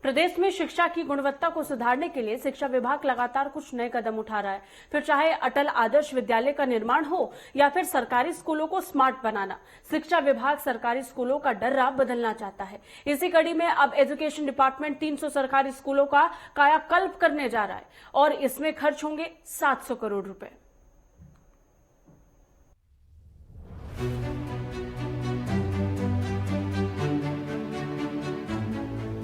प्रदेश में शिक्षा की गुणवत्ता को सुधारने के लिए शिक्षा विभाग लगातार कुछ नए कदम उठा रहा है। फिर चाहे अटल आदर्श विद्यालय का निर्माण हो या फिर सरकारी स्कूलों को स्मार्ट बनाना, शिक्षा विभाग सरकारी स्कूलों का डर्रा बदलना चाहता है। इसी कड़ी में अब एजुकेशन डिपार्टमेंट 300 सरकारी स्कूलों का कायाकल्प करने जा रहा है और इसमें खर्च होंगे 700 करोड़ रुपए।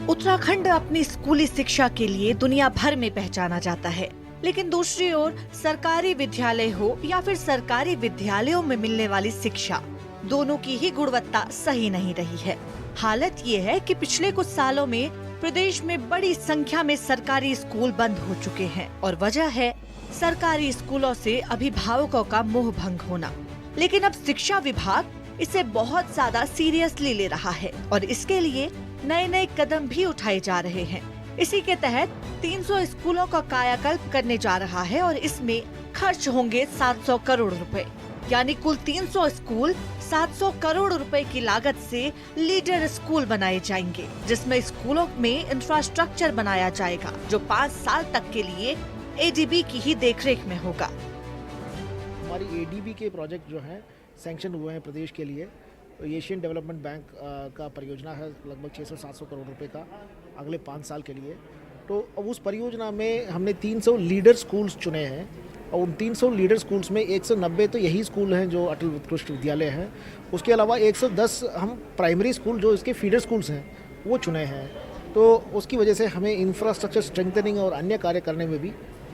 उत्तराखंड अपनी स्कूली शिक्षा के लिए दुनिया भर में पहचाना जाता है, लेकिन दूसरी ओर सरकारी विद्यालय हो या फिर सरकारी विद्यालयों में मिलने वाली शिक्षा, दोनों की ही गुणवत्ता सही नहीं रही है। हालत ये है कि पिछले कुछ सालों में प्रदेश में बड़ी संख्या में सरकारी स्कूल बंद हो चुके हैं और वजह है सरकारी स्कूलों से अभिभावकों का मोह भंग होना। लेकिन अब शिक्षा विभाग इसे बहुत ज्यादा सीरियसली ले रहा है और इसके लिए नए नए कदम भी उठाए जा रहे हैं। इसी के तहत 300 स्कूलों का कायाकल्प करने जा रहा है और इसमें खर्च होंगे 700 करोड़ रुपए, यानी कुल 300 स्कूल 700 करोड़ रुपए की लागत से लीडर स्कूल बनाए जाएंगे, जिसमें स्कूलों में इंफ्रास्ट्रक्चर बनाया जाएगा जो 5 साल तक के लिए एडीबी की ही देखरेख में होगा। हमारी एडीबी के प्रोजेक्ट जो हैं सैंक्शन हुए हैं प्रदेश के लिए, तो एशियन डेवलपमेंट बैंक का परियोजना है लगभग 600-700 करोड़ रुपए का अगले 5 साल के लिए। तो अब उस परियोजना में हमने 300 लीडर स्कूल्स चुने हैं और उन 300 लीडर स्कूल्स में 190 तो यही स्कूल हैं जो अटल उत्कृष्ट विद्यालय हैं। उसके अलावा 110 हम प्राइमरी स्कूल जो इसके फीडर स्कूल्स हैं वो चुने हैं। तो उसकी वजह से हमें इंफ्रास्ट्रक्चर स्ट्रेंथनिंग और अन्य कार्य करने में भी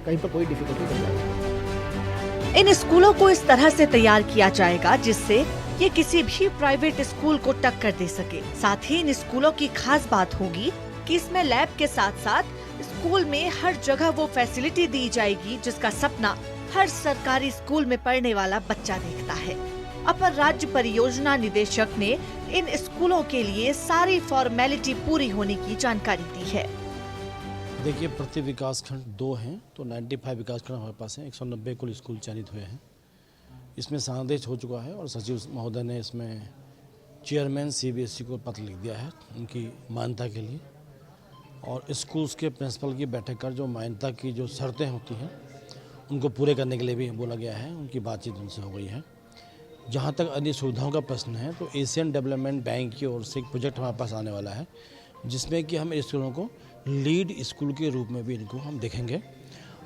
कहीं पर कोई डिफिकल्टी नहीं आएगी। इन स्कूलों को इस तरह से तैयार किया जाएगा जिससे ये किसी भी प्राइवेट स्कूल को टक्कर दे सके। साथ ही इन स्कूलों की खास बात होगी कि इसमें लैब के साथ साथ स्कूल में हर जगह वो फैसिलिटी दी जाएगी जिसका सपना हर सरकारी स्कूल में पढ़ने वाला बच्चा देखता है। अपर राज्य परियोजना निदेशक ने इन स्कूलों के लिए सारी फॉर्मेलिटी पूरी होने की जानकारी दी है। देखिए, प्रति विकास खंड 2 हैं, तो 95 विकास खंड हमारे पास हैं। 190 कुल स्कूल चयनित हुए हैं। इसमें समादेश हो चुका है और सचिव महोदय ने इसमें चेयरमैन सीबीएसई को पत्र लिख दिया है उनकी मान्यता के लिए, और स्कूल्स के प्रिंसिपल की बैठक कर जो मान्यता की जो शर्तें होती हैं उनको पूरे करने के लिए भी बोला गया है। उनकी बातचीत उनसे हो गई है। जहाँ तक अन्य सुविधाओं का प्रश्न है, तो एशियन डेवलपमेंट बैंक की ओर से एक प्रोजेक्ट हमारे पास आने वाला है जिसमें कि हम स्कूलों को लीड स्कूल के रूप में भी इनको हम देखेंगे,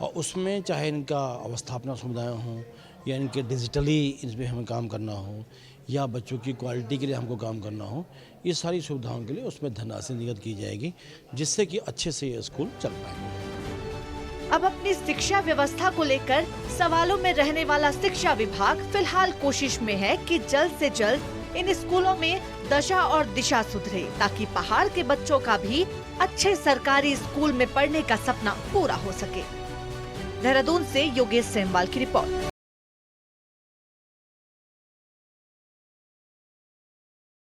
और उसमें चाहे इनका अवस्थापना सुविधाएँ हों या इनके डिजिटली इसमें हमें काम करना हो या बच्चों की क्वालिटी के लिए हमको काम करना हो, ये सारी सुविधाओं के लिए उसमें धनराशि निगत की जाएगी जिससे कि अच्छे से ये स्कूल चल पाएंगे। अब अपनी शिक्षा व्यवस्था को लेकर सवालों में रहने वाला शिक्षा विभाग फिलहाल कोशिश में है कि जल्द से जल्द इन स्कूलों में दशा और दिशा सुधरे ताकि पहाड़ के बच्चों का भी अच्छे सरकारी स्कूल में पढ़ने का सपना पूरा हो सके। देहरादून से योगेश सेमवाल की रिपोर्ट।